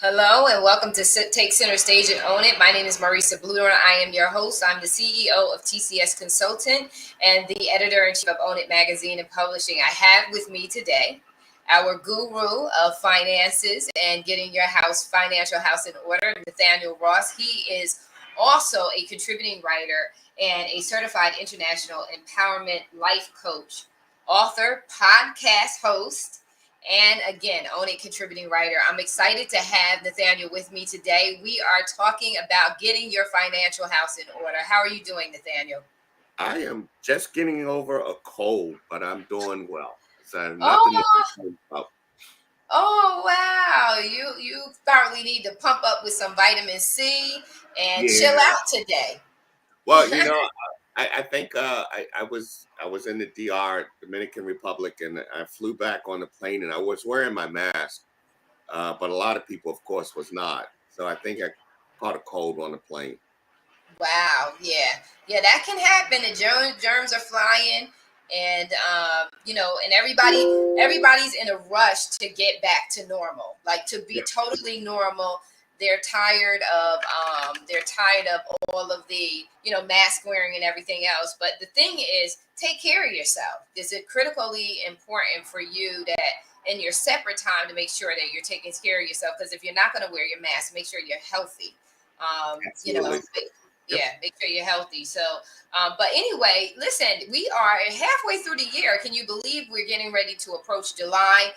Hello and welcome to Take Center Stage and Own It. My name is Marisa Bluter. I am your host. I'm the CEO of TCS Consultant and the editor in chief of Own It Magazine and Publishing. I have with me today our guru of finances and getting your financial house in order, Nathaniel Ross. He is also a contributing writer and a certified international empowerment life coach, author, podcast host, and again, Own It contributing writer. I'm excited to have Nathaniel with me today. We are talking about getting your financial house in order. How are you doing, Nathaniel? I am just getting over a cold, but I'm doing well. So nothing to Oh, complain about. oh wow. You probably need to pump up with some vitamin C and chill Yeah. out today. Well, I think I was in the DR, Dominican Republic, and I flew back on the plane, and I was wearing my mask, but a lot of people, of course, was not. So I think I caught a cold on the plane. Wow, yeah, yeah, that can happen. The germs are flying, and and everybody's in a rush to get back to normal, like to be Yeah, totally normal. They're tired of all of the mask wearing and everything else. But the thing is, take care of yourself. Is it critically important for you that in your separate time to make sure that you're taking care of yourself? Because if you're not going to wear your mask, make sure you're healthy. Um, you know, absolutely. Yep. yeah, make sure you're healthy. So, but anyway, listen, we are halfway through the year. Can you believe we're getting ready to approach July?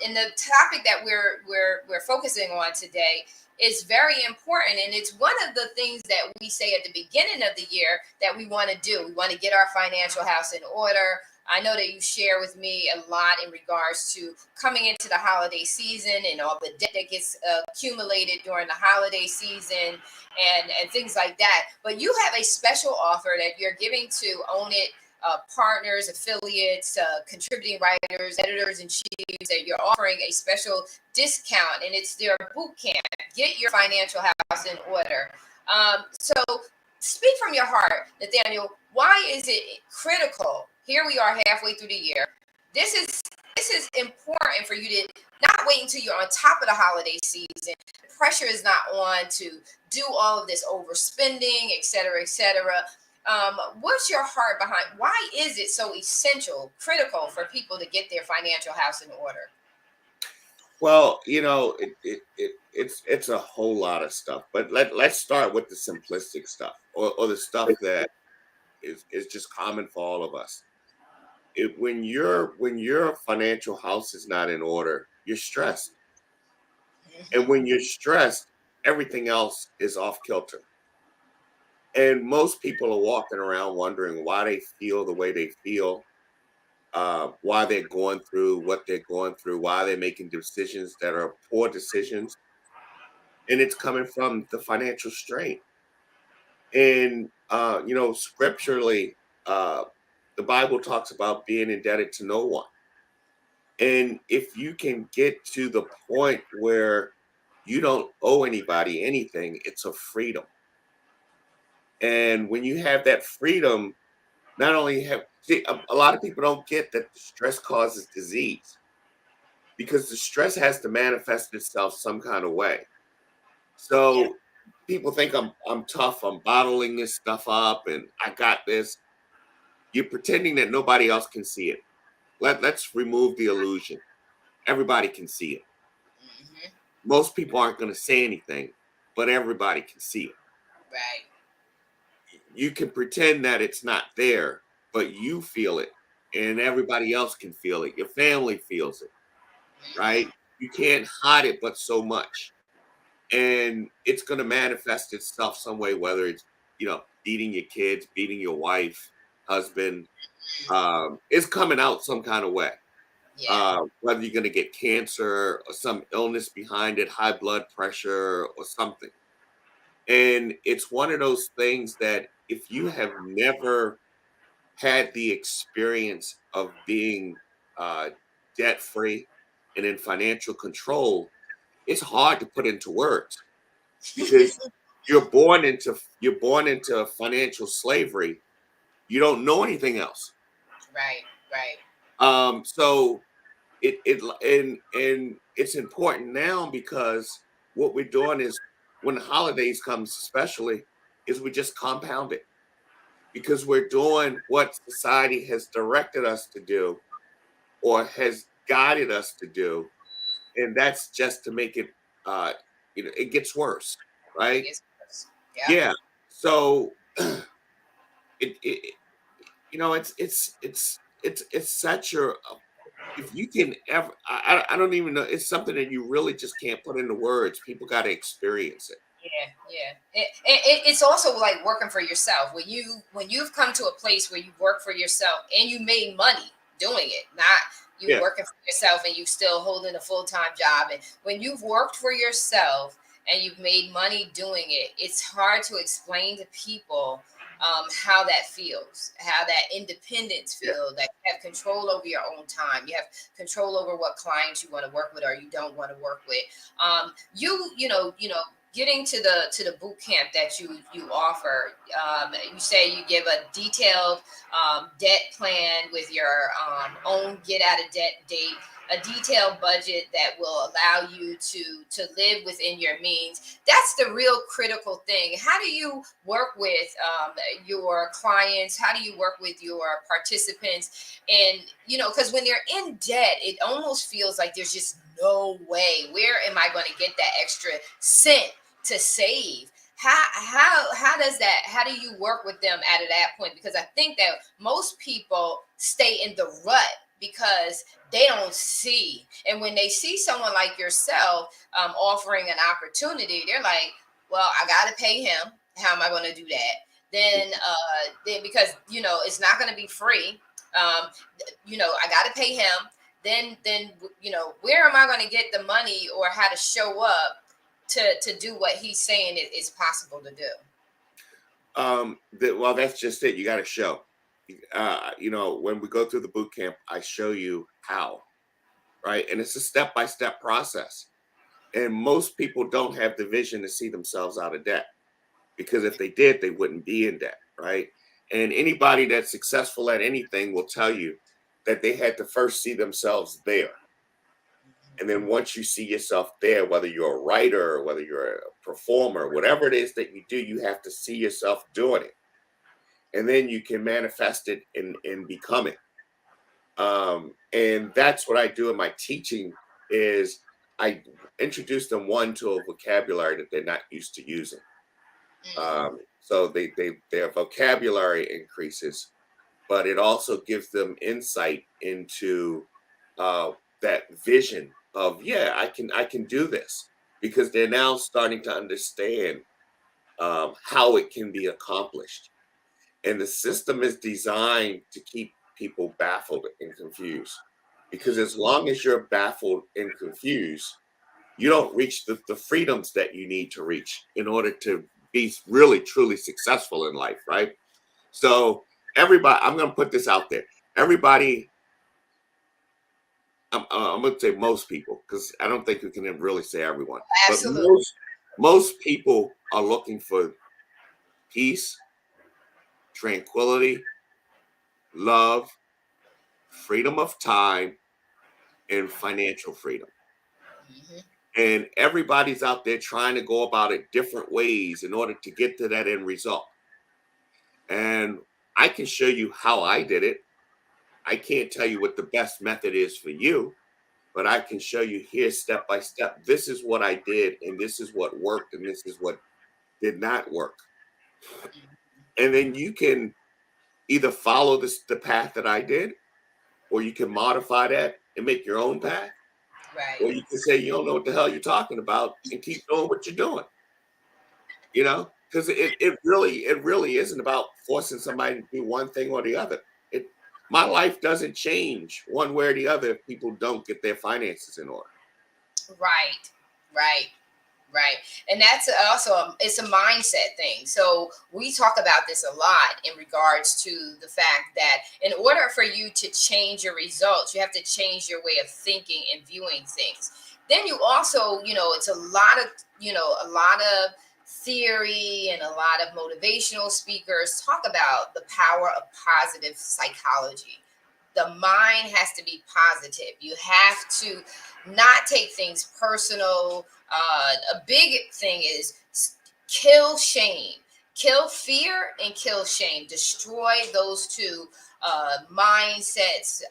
And the topic that we're focusing on today is very important, and it's one of the things that we say at the beginning of the year that we want to do. We want to get our financial house in order. I know that you share with me a lot in regards to coming into the holiday season and all the debt that gets accumulated during the holiday season and things like that. But you have a special offer that you're giving to Own It partners, affiliates, contributing writers, editors in chiefs, that you're offering a special discount, and it's their boot camp. Get your financial house in order. So, speak from your heart, Nathaniel. Why is it critical? Here we are halfway through the year. This is important for you to not wait until you're on top of the holiday season. The pressure is not on to do all of this overspending, et cetera, et cetera. What's your heart behind? Why is it so essential, critical for people to get their financial house in order? Well, it's a whole lot of stuff, but let's start with the simplistic stuff, or the stuff that is just common for all of us. When your financial house is not in order, you're stressed, and when you're stressed, everything else is off kilter. And most people are walking around wondering why they feel the way they feel, why they're going through what they're going through, why they're making decisions that are poor decisions, and it's coming from the financial strain. And scripturally, the Bible talks about being indebted to no one. And if you can get to the point where you don't owe anybody anything, it's a freedom. And when you have that freedom, not only have see, a lot of people don't get that the stress causes disease, because the stress has to manifest itself some kind of way. Yeah. So people think I'm tough, I'm bottling this stuff up and I got this. You're pretending that nobody else can see it. Let's remove the illusion. Everybody can see it. Hmm. Most people aren't going to say anything, but everybody can see it. Right. You can pretend that it's not there, but you feel it, and everybody else can feel it. Your family feels it, right? Hmm. You can't hide it, but so much. And it's going to manifest itself some way, whether it's, beating your kids, beating your wife, husband, it's coming out some kind of way. Yeah. Whether you're going to get cancer or some illness behind it, high blood pressure or something. And it's one of those things that if you have never had the experience of being uh, debt free and in financial control, it's hard to put into words, because you're born into financial slavery. You don't know anything else. Right. Right. So and it's important now because what we're doing is when the holidays comes, especially, is we just compound it because we're doing what society has directed us to do or has guided us to do, and that's just to make it, uh, it gets worse, It right? gets worse. Yeah. Yeah. So it it's such a if you can ever I don't even know, it's something that you really just can't put into words. People got to experience it. Yeah, yeah. It's also like working for yourself. When you've come to a place where you work for yourself and you made money doing it, not you Yeah. working for yourself and you still holding a full time job. And when you've worked for yourself and you've made money doing it, it's hard to explain to people how that feels, how that independence Yeah. feel. That you have control over your own time. You have control over what clients you want to work with or you don't want to work with. Getting to the boot camp that you offer, you say you give a detailed debt plan with your own get out of debt date, a detailed budget that will allow you to live within your means. That's the real critical thing. How do you work with your clients? How do you work with your participants? And because when they're in debt, it almost feels like there's just no way. Where am I going to get that extra cent to save? How does that, how do you work with them at that point? Because I think that most people stay in the rut because they don't see, and when they see someone like yourself offering an opportunity, they're like, well, I got to pay him. How am I going to do that? Then because it's not going to be free. I got to pay him. Then where am I going to get the money or how to show up to do what he's saying is possible to do? Well, that's just it. You got to show. When we go through the boot camp, I show you how, right? And it's a step by step process. And most people don't have the vision to see themselves out of debt because if they did, they wouldn't be in debt, right? And anybody that's successful at anything will tell you that they had to first see themselves there. And then once you see yourself there, whether you're a writer, or whether you're a performer, whatever it is that you do, you have to see yourself doing it. And then you can manifest it and become it. And that's what I do in my teaching is I introduce them one to a vocabulary that they're not used to using. Mm, So their vocabulary increases, but it also gives them insight into uh, that vision of yeah, I can do this because they're now starting to understand how it can be accomplished. And the system is designed to keep people baffled and confused. Because as long as you're baffled and confused, you don't reach the freedoms that you need to reach in order to be really, truly successful in life, right? So, everybody, I'm going to put this out there. Everybody, I'm going to say most people, because I don't think we can really say everyone, but absolutely. most people are looking for peace, tranquility, love, freedom of time, and financial freedom. Mhm. And everybody's out there trying to go about it different ways in order to get to that end result. And I can show you how I did it. I can't tell you what the best method is for you, but I can show you here step by step. This is what I did, and this is what worked, and this is what did not work. And then you can either follow the path that I did, or you can modify that and make your own path. Right. Or you can say you don't know what the hell you're talking about and keep doing what you're doing, because it really isn't about forcing somebody to do one thing or the other. It My life doesn't change one way or the other if people don't get their finances in order. Right. Right. Right. And that's also it's a mindset thing. So we talk about this a lot in regards to the fact that in order for you to change your results, you have to change your way of thinking and viewing things. Then you also, it's a lot of theory and a lot of motivational speakers talk about the power of positive psychology. The mind has to be positive. You have to not take things personal. A big thing is kill shame, kill fear, and kill shame. Destroy those two mindsets,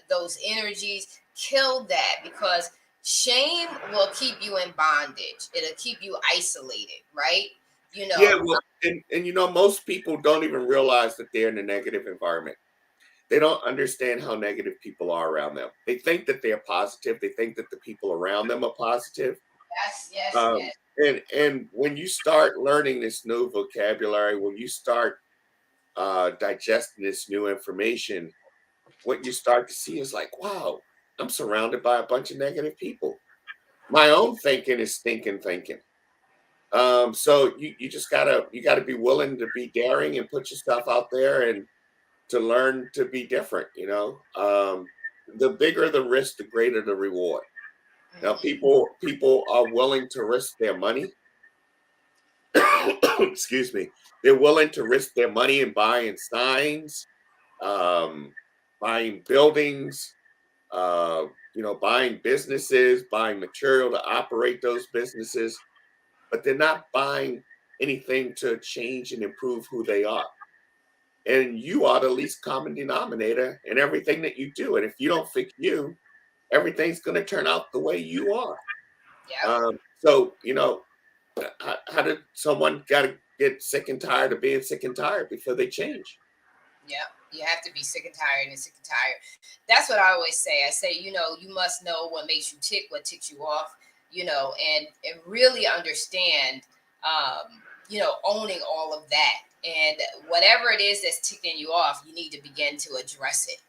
those energies. Kill that, because shame will keep you in bondage. It'll keep you isolated, right? You Yeah, know, well, and most people don't even realize that they're in a negative environment. They don't understand how negative people are around them. They think that they're positive. They think that the people around them are positive. yes, yes, Um, yes. and when you start learning this new vocabulary, when you start digesting this new information, what you start to see is like, wow, I'm surrounded by a bunch of negative people. My own thinking is stinking thinking. So you just gotta be willing to be daring and put yourself out there and to learn to be different. The bigger the risk, the greater the reward. Now, Mhm. people are willing to risk their money. Excuse me. They're willing to risk their money in buying signs, um, buying buildings, uh, buying businesses, buying material to operate those businesses, but they're not buying anything to change and improve who they are. And you are the least common denominator in everything that you do. And if you don't fix you, everything's going to turn out the way you are. Yep. So, how did someone got to get sick and tired of being sick and tired before they change? Yep. You have to be sick and tired and sick and tired. That's what I always say. I say, you must know what makes you tick, what ticks you off, and really understand, owning all of that. And whatever it is that's ticking you off, you need to begin to address it.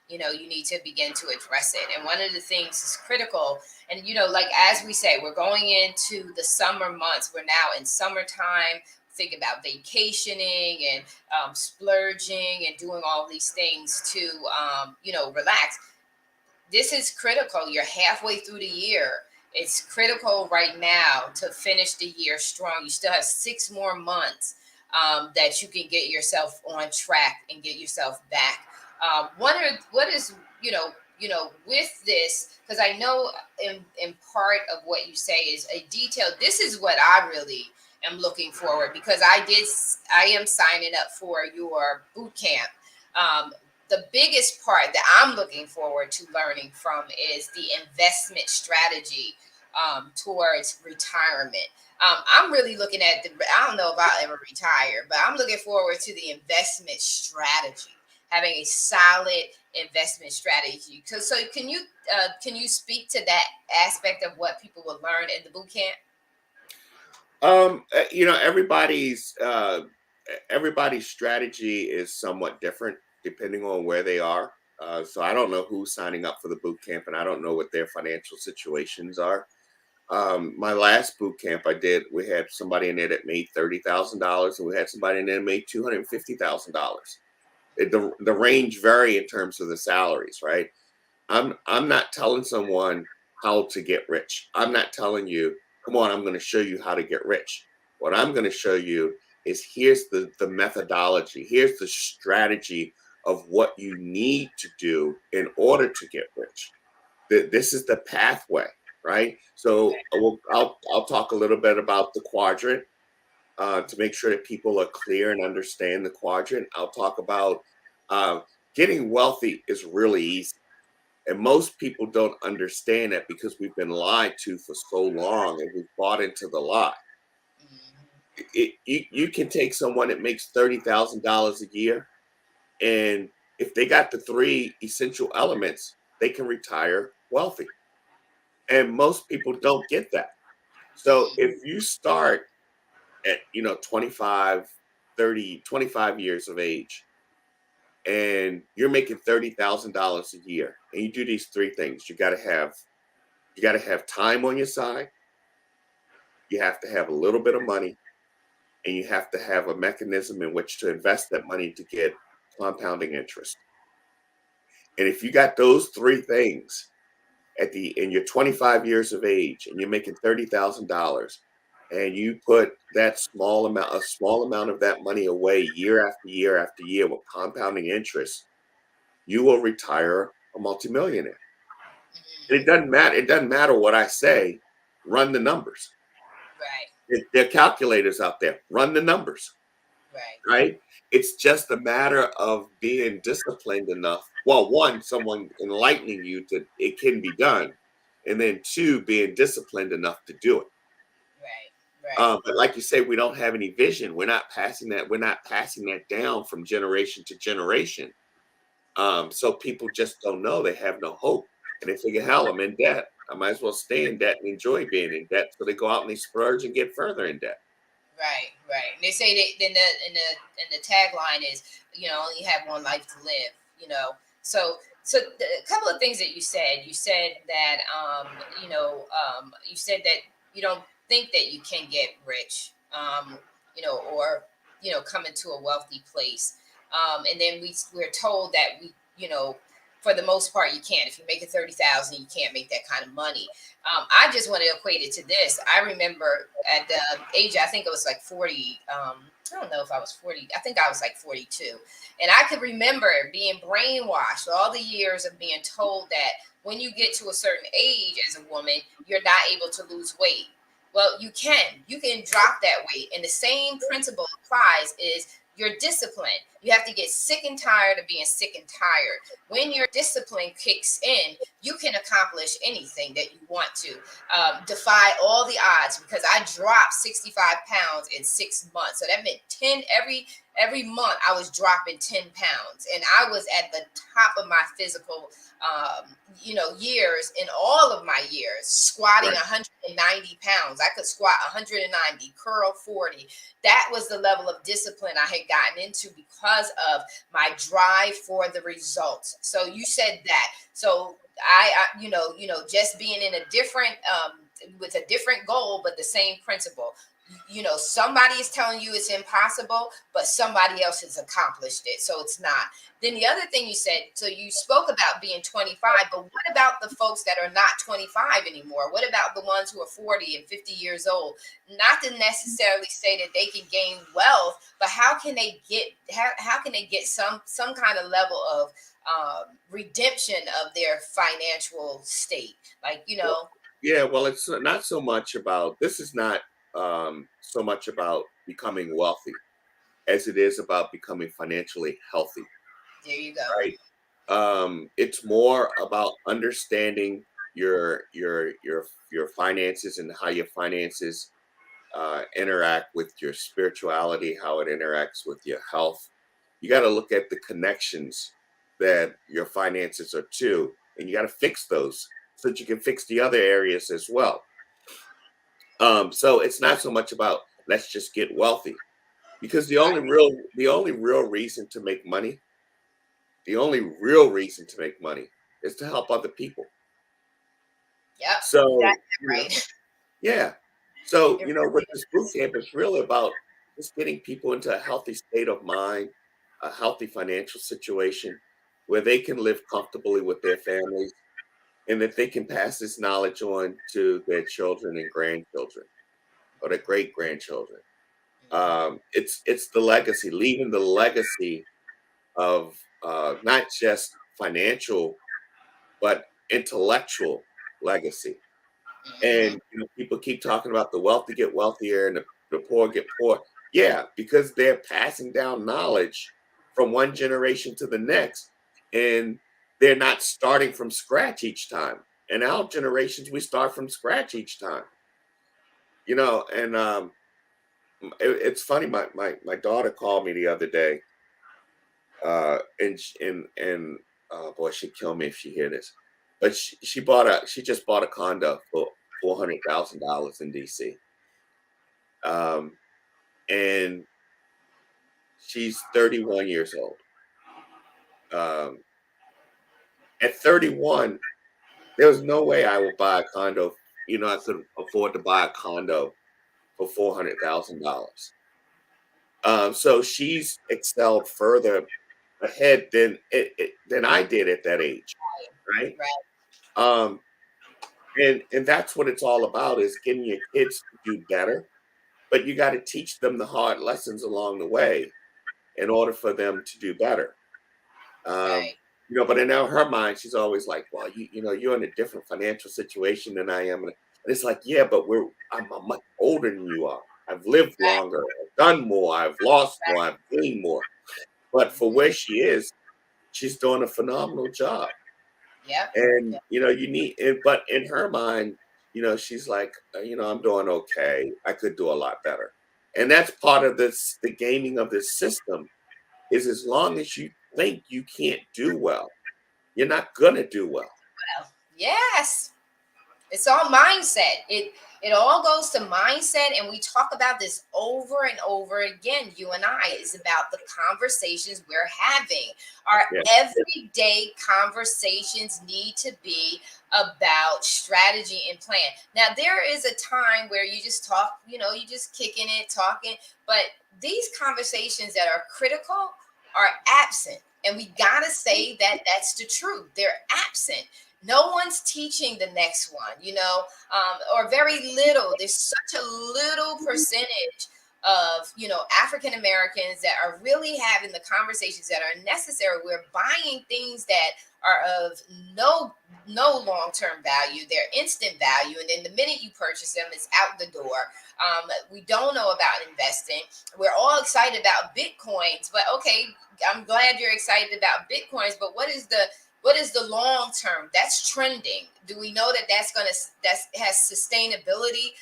You need to begin to address it. And one of the things is critical. And, like as we say, we're going into the summer months. We're now in summertime. Think about vacationing and splurging and doing all these things to, relax. This is critical. You're halfway through the year. It's critical right now to finish the year strong. You still have 6 more months that you can get yourself on track and get yourself back. What is with this, because I know in part of what you say is a detail. This is what I really am looking forward, because I am signing up for your boot camp. Um, the biggest part that I'm looking forward to learning from is the investment strategy towards retirement. I'm really looking at I don't know if I'll ever retire, but I'm looking forward to the investment strategy, having a solid investment strategy. So can you speak to that aspect of what people will learn in the boot camp? Everybody's strategy is somewhat different depending on where they are. So I don't know who's signing up for the boot camp, and I don't know what their financial situations are. My last boot camp I did, we had somebody in there that made $30,000, and we had somebody in there that made $250,000. The range vary in terms of the salaries, right? I'm not telling someone how to get rich. I'm not telling you, come on, I'm going to show you how to get rich. What I'm going to show you is here's the methodology, here's the strategy of what you need to do in order to get rich. This is the pathway, right? So I'll talk a little bit about the quadrant to make sure that people are clear and understand the quadrant. I'll talk about uh, getting wealthy is really easy. And most people don't understand that because we've been lied to for so long and we've bought into the lie. You can take someone that makes $30,000 a year, and if they got the three essential elements, they can retire wealthy. And most people don't get that. So Mhm. if you start at 25, 30, 25 years of age, and you're making $30,000 a year, and you do these three things, you got to have time on your side, you have to have a little bit of money, and you have to have a mechanism in which to invest that money to get compounding interest. And if you got those three things in your 25 years of age and you're making $30,000 and you put a small amount of that money away year after year after year with compounding interest, you will retire a multimillionaire. And it doesn't matter what I say, run the numbers. Right. There are calculators out there, run the numbers, Right. right? It's just a matter of being disciplined enough. Well, one, someone enlightening you to it can be done, and then two, being disciplined enough to do it. Right. Right. But like you say, we don't have any vision. We're not passing that. We're not passing that down from generation to generation. So people just don't know. They have no hope, and they figure, "Hell, I'm in debt. I might as well stay in debt and enjoy being in debt." So they go out and they splurge and get further in debt. Right, right. And they say that then the tagline is, only have one life to live. A couple of things that you said. You said that you said that you don't think that you can get rich, or come into a wealthy place. And then we're told that for the most part, you can't. If you make it 30,000, you can't make that kind of money. I just want to equate it to this. I remember at the age, I think it was like 40. I don't know if I was 40. I think I was like 42. And I could remember being brainwashed all the years of being told that when you get to a certain age as a woman, you're not able to lose weight. Well, you can. You can drop that weight. And the same principle applies is your discipline. You have to get sick and tired of being sick and tired. When your discipline kicks in, you can accomplish anything that you want to. Defy all the odds, because I dropped 65 pounds in 6 months. So that meant 10 every month I was dropping 10 pounds. And I was at the top of my physical years in all of my years, squatting Right, 190 pounds. I could squat 190, curl 40. That was the level of discipline I had gotten into because of my drive for the results. So you said that. So just being in a different, with a different goal, but the same principle. Somebody is telling you it's impossible, but somebody else has accomplished it. So it's not. Then the other thing you said, so you spoke about being 25, but what about the folks that are not 25 anymore? What about the ones who are 40 and 50 years old? Not to necessarily say that they can gain wealth, but how can they get some kind of level of redemption of their financial state? Like, well, yeah, well, it's not so much about this is not so much about becoming wealthy as it is about becoming financially healthy, there you go. right? It's more about understanding your finances and how your finances interact with your spirituality, how it interacts with your health. You got to look at the connections that your finances are to, and you got to fix those so that you can fix the other areas as well. So it's not so much about let's just get wealthy, because the only real reason to make money, the only real reason to make money is to help other people. Yep, you got So, that right. yeah. So, It with really this boot is. camp, it's really about just getting people into a healthy state of mind, a healthy financial situation where they can live comfortably with their families, and that they can pass this knowledge on to their children and grandchildren or their great grandchildren. Mhm. It's the legacy, leaving the legacy of not just financial but intellectual legacy. Mhm. And people keep talking about the wealthy get wealthier and the poor get poor. Yeah, because they're passing down knowledge from one generation to the next, and they're not starting from scratch each time. In our generations, we start from scratch each time. And it's funny. My daughter called me the other day, and oh boy, she'd kill me if she hear this. But she just bought a condo for $400,000 in DC. Um, and she's 31 years old. Um, at 31, there was no way I would buy a condo. I could afford to buy a condo for $400,000. So she's excelled further ahead than I did at that age, right? Right. Um, and that's what it's all about, is getting your kids to do better, but you got to teach them the hard lessons along the way in order for them to do better. Um, Right. But in her mind, she's always like, "Well, you're in a different financial situation than I am," and it's like, "Yeah, but I'm much older than you are. I've lived Right, longer, I've done more, I've lost more, right. I've gained more." But for Mhm. where she is, she's doing a phenomenal job. Yep. And Yep. but in her mind, she's like, "I'm doing okay. I could do a lot better." And that's part of the gaming of this system is as long as you think you can't do well, you're not gonna do well. Well, yes. It's all mindset. It all goes to mindset, and we talk about this over and over again. You and I is about the conversations we're having. Our Yeah, everyday conversations need to be about strategy and plan. Now, there is a time where you just talk. You just kicking it, talking. But these conversations that are critical are absent, and we gotta say that that's the truth. They're absent. No one's teaching the next one, or very little. There's such a little percentage of African Americans that are really having the conversations that are necessary. We're buying things that are of no long-term value. They're instant value, and then the minute you purchase them, it's out the door. We don't know about investing. We're all excited about bitcoins, but okay, I'm glad you're excited about bitcoins, but what is the long term? That's trending. Do we know that that has sustainability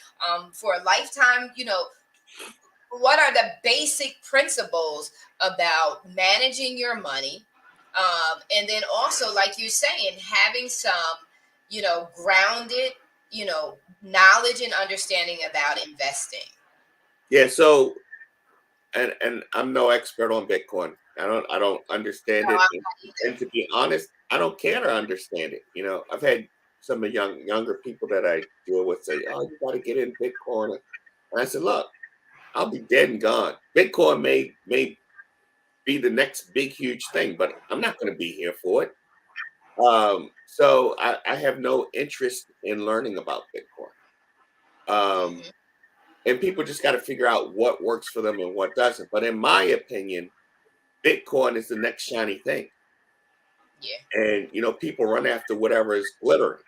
for a lifetime? What are the basic principles about managing your money, and then also, like you're saying, having some grounded knowledge and understanding about investing. yeah. So, and I'm no expert on Bitcoin. I don't understand No, I'm it, not and either. to be honest, I don't care to understand it. I've had some of the younger people that I deal with say, "Oh, you got to get in Bitcoin," and I said, "Look, I'll be dead and gone. Bitcoin may be the next big huge thing, but I'm not going to be here for it." So I have no interest in learning about Bitcoin. Um, Mhm. and people just got to figure out what works for them and what doesn't. But in my opinion, Bitcoin is the next shiny thing. Yeah. And people run after whatever is glittering.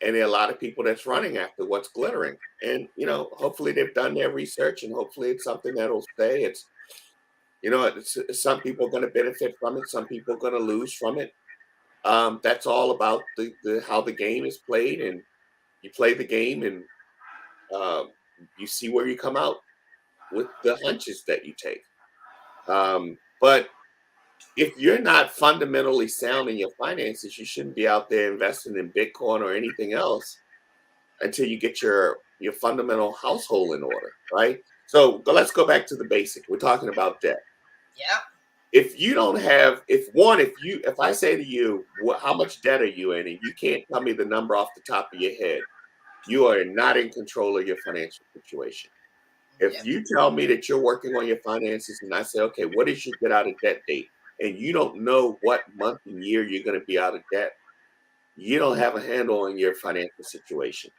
And there are a lot of people that's running after what's glittering. And hopefully they've done their research and hopefully it's something that'll stay. Some people are going to benefit from it, some people are going to lose from it. That's all about the how the game is played, and you play the game, and um, you see where you come out with the hunches that you take. But if you're not fundamentally sound in your finances, you shouldn't be out there investing in Bitcoin or anything else until you get your fundamental household in order, right? So let's go back to the basic. We're talking about debt. Yep. If you don't have, if I say to you, how much debt are you in, and you can't tell me the number off the top of your head, you are not in control of your financial situation. If Yep. you tell me that you're working on your finances and I say, okay, what is your get out of debt date? And you don't know what month and year you're going to be out of debt, you don't have a handle on your financial situation.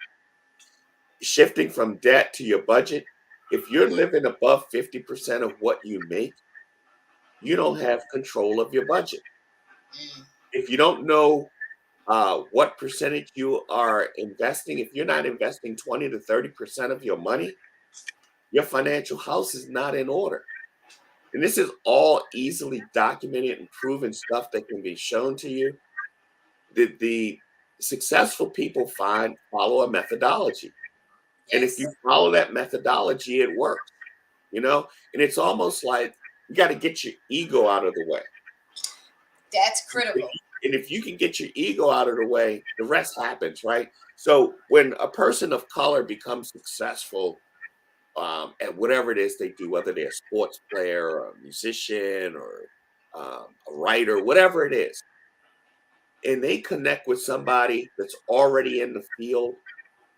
Shifting from debt to your budget, if you're living above 50% of what you make, you don't have control of your budget. Mm. If you don't know what percentage you are investing, if you're not investing 20 to 30% of your money, your financial house is not in order. And this is all easily documented and proven stuff that can be shown to you. The successful people follow a methodology. And if you Yes. follow that methodology, it works, you know? And it's almost like you got to get your ego out of the way. That's If critical. and if you can get your ego out of the way, the rest happens, right? So when a person of color becomes successful at whatever it is they do, whether they're a sports player or a musician or a writer, whatever it is, and they connect with somebody that's already in the field,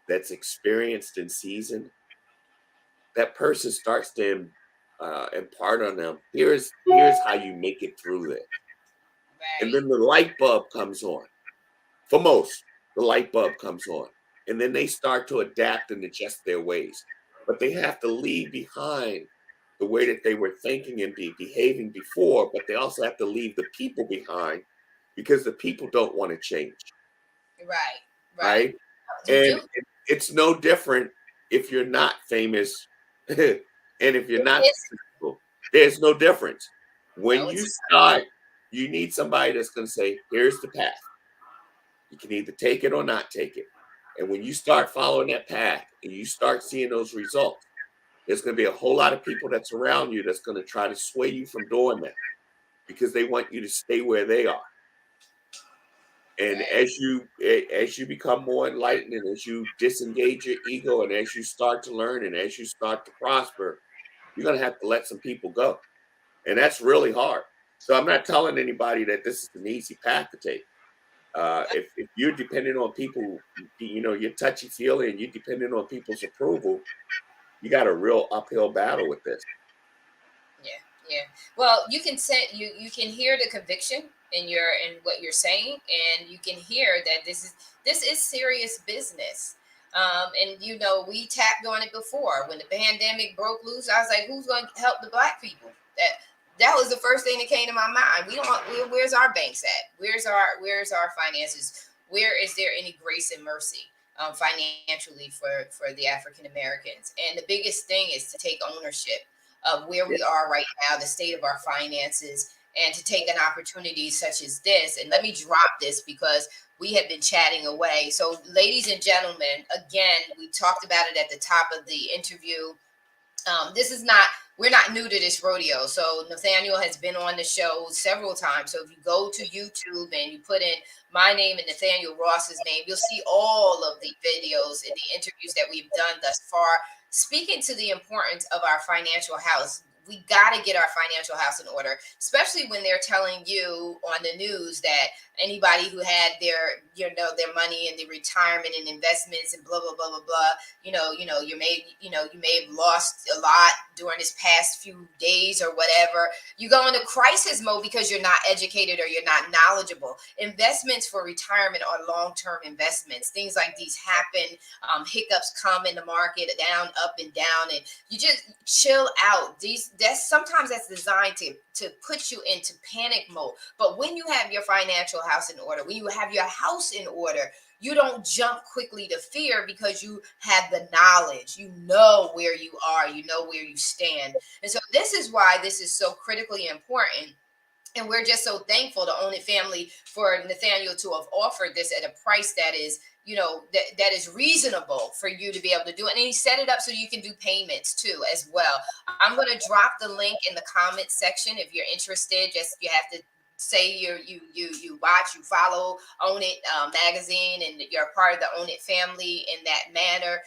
that's experienced and seasoned, that person starts to impart on them. Here's how you make it through this, and Right. then the light bulb comes on. For most, the light bulb comes on, and then they start to adapt and adjust their ways. But they have to leave behind the way that they were thinking and behaving before, but they also have to leave the people behind because the people don't want to change, Right. Right. right? You And do. it's no different if you're not famous and if you're not It's successful. There's no difference. When no. you It's start, you need somebody that's going to say, here's the path. You can either take it or not take it. And when you start following that path and you start seeing those results, there's going to be a whole lot of people that's around you that's going to try to sway you from doing that because they want you to stay where they are. And right. as you become more enlightened and as you disengage your ego and as you start to learn and as you start to prosper, you're going to have to let some people go. And that's really hard. So I'm not telling anybody that this is an easy path to take. If you're dependent on people, you're touchy feely and you're dependent on people's approval, you got a real uphill battle with this. Yeah, yeah. Well, you can say you can hear the conviction in what you're saying, and you can hear that this is serious business. And we tapped on it before when the pandemic broke loose. I was like, who's going to help the black people? That was the first thing that came to my mind. Where's our banks at? Where's our finances? Where is there any grace and mercy financially for the African Americans? And the biggest thing is to take ownership of where Yeah, we are right now, the state of our finances, and to take an opportunity such as this. And let me drop this because we have been chatting away. So, ladies and gentlemen, again, we talked about it at the top of the interview. This is not We're not new to this rodeo. So Nathaniel has been on the show several times. So if you go to YouTube and you put in my name and Nathaniel Ross's name, you'll see all of the videos and the interviews that we've done thus far, speaking to the importance of our financial house. We got to get our financial house in order, especially when they're telling you on the news that anybody who had their money in the retirement and investments and blah blah blah blah blah, you may have lost a lot during this past few days or whatever. You go into crisis mode because you're not educated or you're not knowledgeable. Investments for retirement are long-term investments. Things like these happen. Hiccups come in the market, down, up, and down, and you just chill out. That's designed to put you into panic mode. But when you have your financial house in order, when you have your house in order, you don't jump quickly to fear because you have the knowledge. You know where you are, you know where you stand. And so this is why this is so critically important. And we're just so thankful to Own It Family for Nathaniel to have offered this at a price that is, that is reasonable for you to be able to do it. And he set it up so you can do payments too as well. I'm going to drop the link in the comments section if you're interested. Just you have to say you watch, you follow Own It magazine, and you're a part of the Own It family in that manner.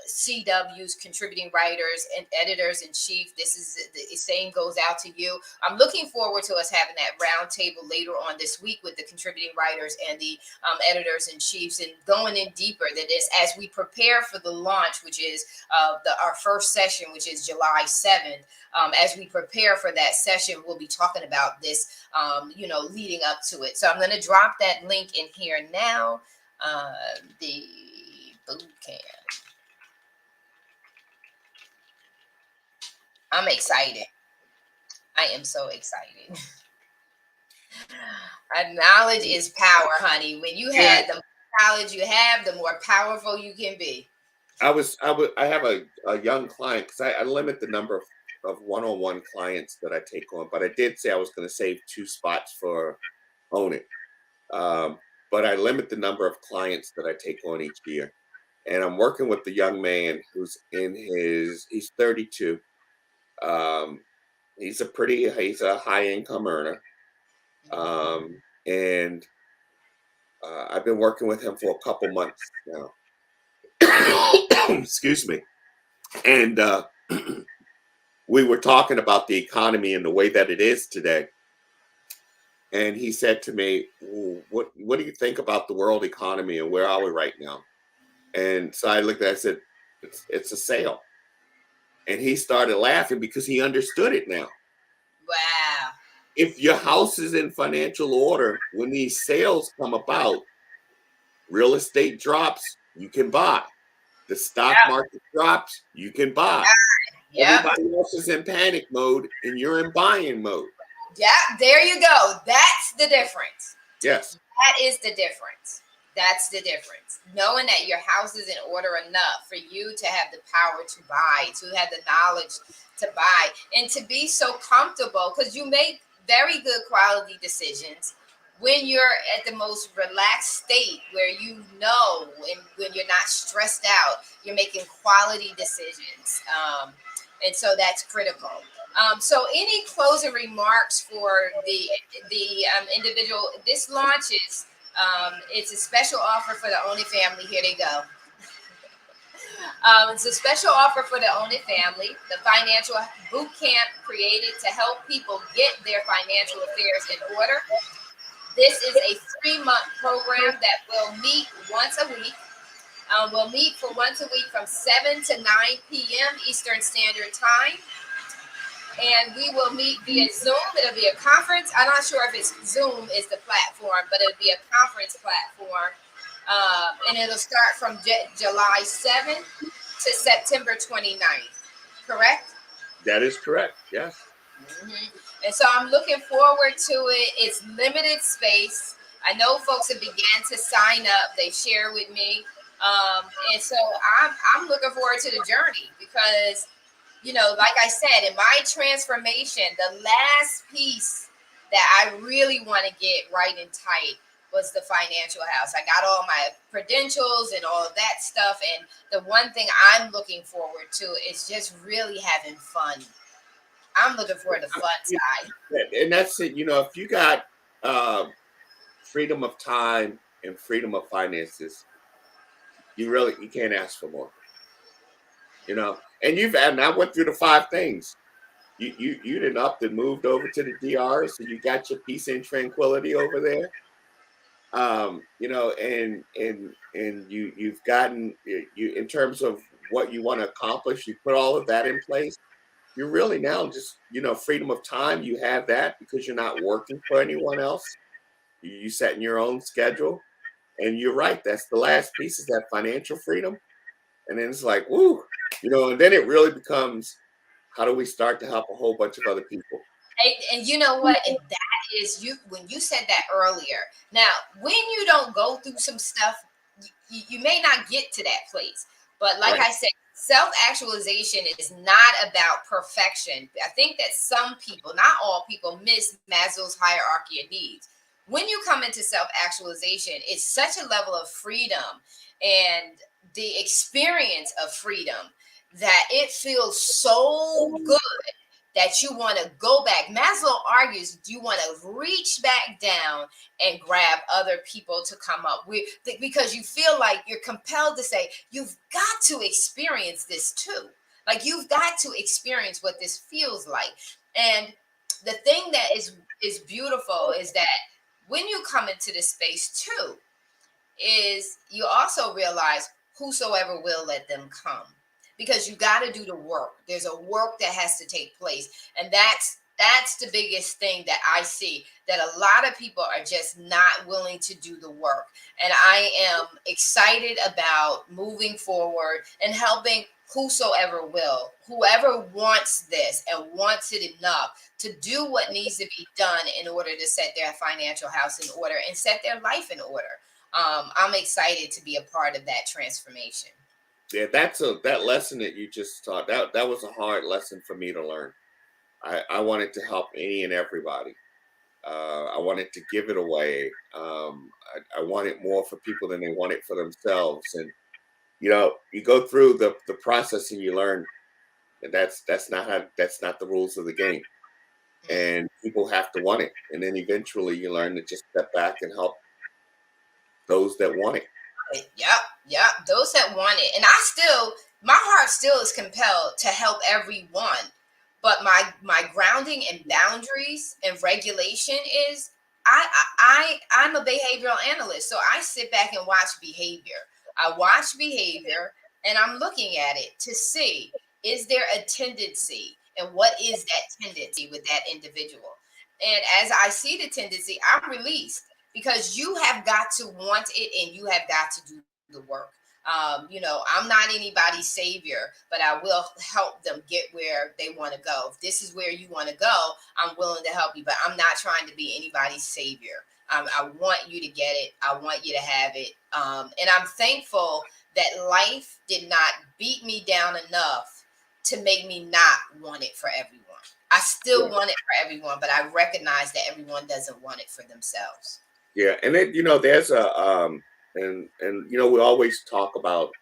CW's contributing writers and editors in chief. This is the same goes out to you. I'm looking forward to us having that round table later on this week with the contributing writers and the editors in chiefs, and going in deeper that is as we prepare for the launch, which is our first session, which is July 7th. As we prepare for that session, we'll be talking about this, leading up to it. So I'm going to drop that link in here now. The boot camp. I'm excited. I am so excited. Knowledge is power, honey. When you yeah. had the more knowledge you have, the more powerful you can be. I have a young client because I limit the number of one-on-one clients that I take on, but I did say I was going to save 2 spots for Own It. But I limit the number of clients that I take on each year. And I'm working with the young man who's he's 32. Um, he's a high income earner. And I've been working with him for a couple months now. Excuse me. And we were talking about the economy and the way that it is today. And he said to me, what do you think about the world economy and where are we right now? And so I looked at it, I said, it's a sale. And he started laughing because he understood it now. Wow. If your house is in financial order, when these sales come about, real estate drops, you can buy. The stock Yeah. market drops, you can buy. Yep. Everybody else is in panic mode and you're in buying mode. Yeah. There you go. That's the difference. Yes. That is the difference. That's the difference. Knowing that your house is in order enough for you to have the power to buy, to have the knowledge to buy, and to be so comfortable because you make very good quality decisions when you're at the most relaxed state where you know and when you're not stressed out, you're making quality decisions. And so that's critical. So, any closing remarks for the individual? This launches. It's a special offer for the Only family. Here they go. It's a special offer for the Own It family. The financial boot camp created to help people get their financial affairs in order. This is a 3-month program that will meet once a week. We'll meet for once a week from 7 to 9 p.m. Eastern Standard Time. And we will meet via Zoom. It'll be a conference. I'm not sure if it's Zoom is the platform, but it'll be a conference platform. And it'll start from July 7th to September 29th. Correct? That is correct. Yes. And so I'm looking forward to it. It's limited space. I know folks have began to sign up. They share with me. And so I'm looking forward to the journey because like I said, in my transformation, the last piece that I really want to get right and tight was the financial house. I got all my credentials and all of that stuff. And the one thing I'm looking forward to is just really having fun. I'm looking for the fun side. And that's it. If you got freedom of time and freedom of finances, you can't ask for more. And I went through the 5 things. You done upped and moved over to the DR, so you got your peace and tranquility over there. And you've gotten you in terms of what you want to accomplish, you put all of that in place. You're really now just, freedom of time. You have that because you're not working for anyone else. You set in your own schedule. And you're right. That's the last piece is that financial freedom. And then it's like, woo, and then it really becomes how do we start to help a whole bunch of other people? And you know what? And that is you when you said that earlier. Now, when you don't go through some stuff, you may not get to that place. But like Right. I said, self-actualization is not about perfection. I think that some people, not all people, miss Maslow's hierarchy of needs. When you come into self-actualization, it's such a level of freedom and the experience of freedom that it feels so good that you want to go back. Maslow argues you want to reach back down and grab other people to come up with because you feel like you're compelled to say, you've got to experience this too. Like you've got to experience what this feels like. And the thing that is beautiful is that when you come into this space too, is you also realize whosoever will let them come because you got to do the work. There's a work that has to take place, and that's the biggest thing that I see, that a lot of people are just not willing to do the work. And I am excited about moving forward and helping whosoever will, whoever wants this and wants it enough to do what needs to be done in order to set their financial house in order and set their life in order. I'm excited to be a part of that transformation. Yeah, that lesson that you just taught, that was a hard lesson for me to learn. I wanted to help any and everybody. I wanted to give it away. I wanted more for people than they wanted for themselves. And you go through the process and you learn that that's not the rules of the game. And people have to want it. And then eventually you learn to just step back and help those that want it. Yep. Those that want it, and my heart still is compelled to help everyone. But my grounding and boundaries and regulation is I'm a behavioral analyst, so I sit back and watch behavior. I watch behavior, and I'm looking at it to see, is there a tendency, and what is that tendency with that individual. And as I see the tendency, I'm released because you have got to want it and you have got to do the work. I'm not anybody's savior, but I will help them get where they want to go. If this is where you want to go, I'm willing to help you, but I'm not trying to be anybody's savior. I want you to get it. I want you to have it. And I'm thankful that life did not beat me down enough to make me not want it for everyone. I still Yeah. want it for everyone, but I recognize that everyone doesn't want it for themselves. Yeah. And then, there's and we always talk about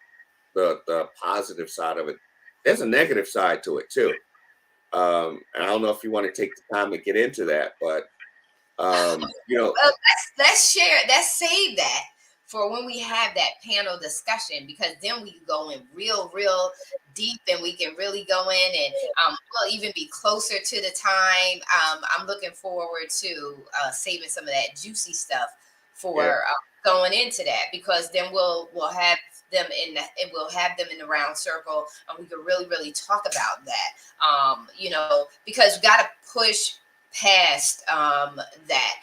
the positive side of it. There's a negative side to it too. And I don't know if you want to take the time to get into that, but Let's share. Let's save that for when we have that panel discussion, because then we can go in real deep, and we can really go in, and we'll even be closer to the time. I'm looking forward to saving some of that juicy stuff yeah, for going into that, because then we'll have them and we'll have them in the round circle, and we can really talk about that. Because we got to push past that,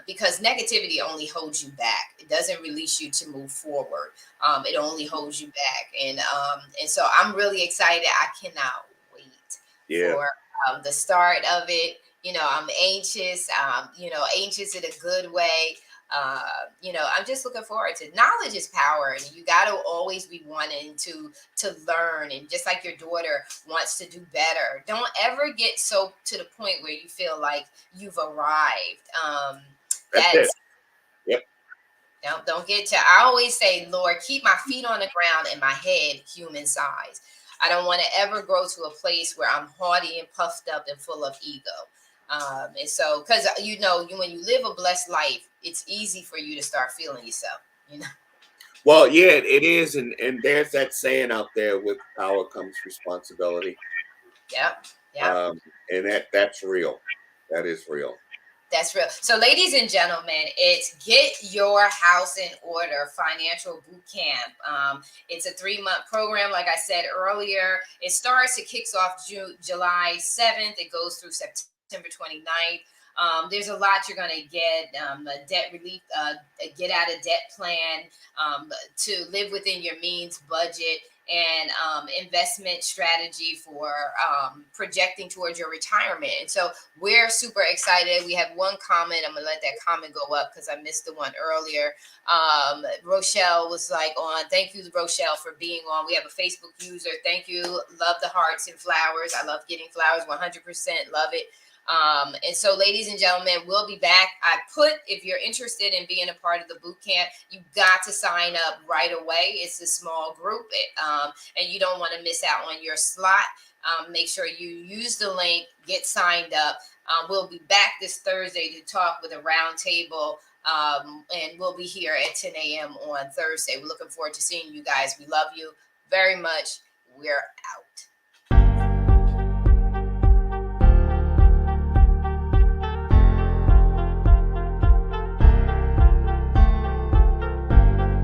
because negativity only holds you back. It doesn't release you to move forward. It only holds you back, and so I'm really excited. I cannot wait yeah. for the start of it. I'm anxious. Anxious in a good way. I'm just looking forward to. Knowledge is power, and you got to always be wanting to learn, and just like your daughter wants to do better. Don't ever get so to the point where you feel like you've arrived. That's it. That's Yep. don't get to. I always say, Lord, keep my feet on the ground and my head human size. I don't want to ever grow to a place where I'm haughty and puffed up and full of ego. And so, because when you live a blessed life, it's easy for you to start feeling yourself. You know. Well, yeah, it is, and there's that saying out there: with power comes responsibility. Yep. Yep. Um, and that's real. That is real. That's real. So, ladies and gentlemen, it's Get Your House in Order Financial Boot Camp. It's a 3-month program, like I said earlier. It kicks off July 7th. It goes through September 29th. There's a lot you're going to get: a debt relief, a get out of debt plan, to live within your means budget, and investment strategy for projecting towards your retirement. And so we're super excited. We have one comment. I'm going to let that comment go up because I missed the one earlier. Rochelle was like on. Thank you, Rochelle, for being on. We have a Facebook user. Thank you. Love the hearts and flowers. I love getting flowers. 100% love it. And so, ladies and gentlemen, we'll be back. If you're interested in being a part of the boot camp, you got to sign up right away. It's a small group, and you don't want to miss out on your slot. Make sure you use the link, get signed up. We'll be back this Thursday to talk with a roundtable, and we'll be here at 10 a.m. on Thursday. We're looking forward to seeing you guys. We love you very much. We're out.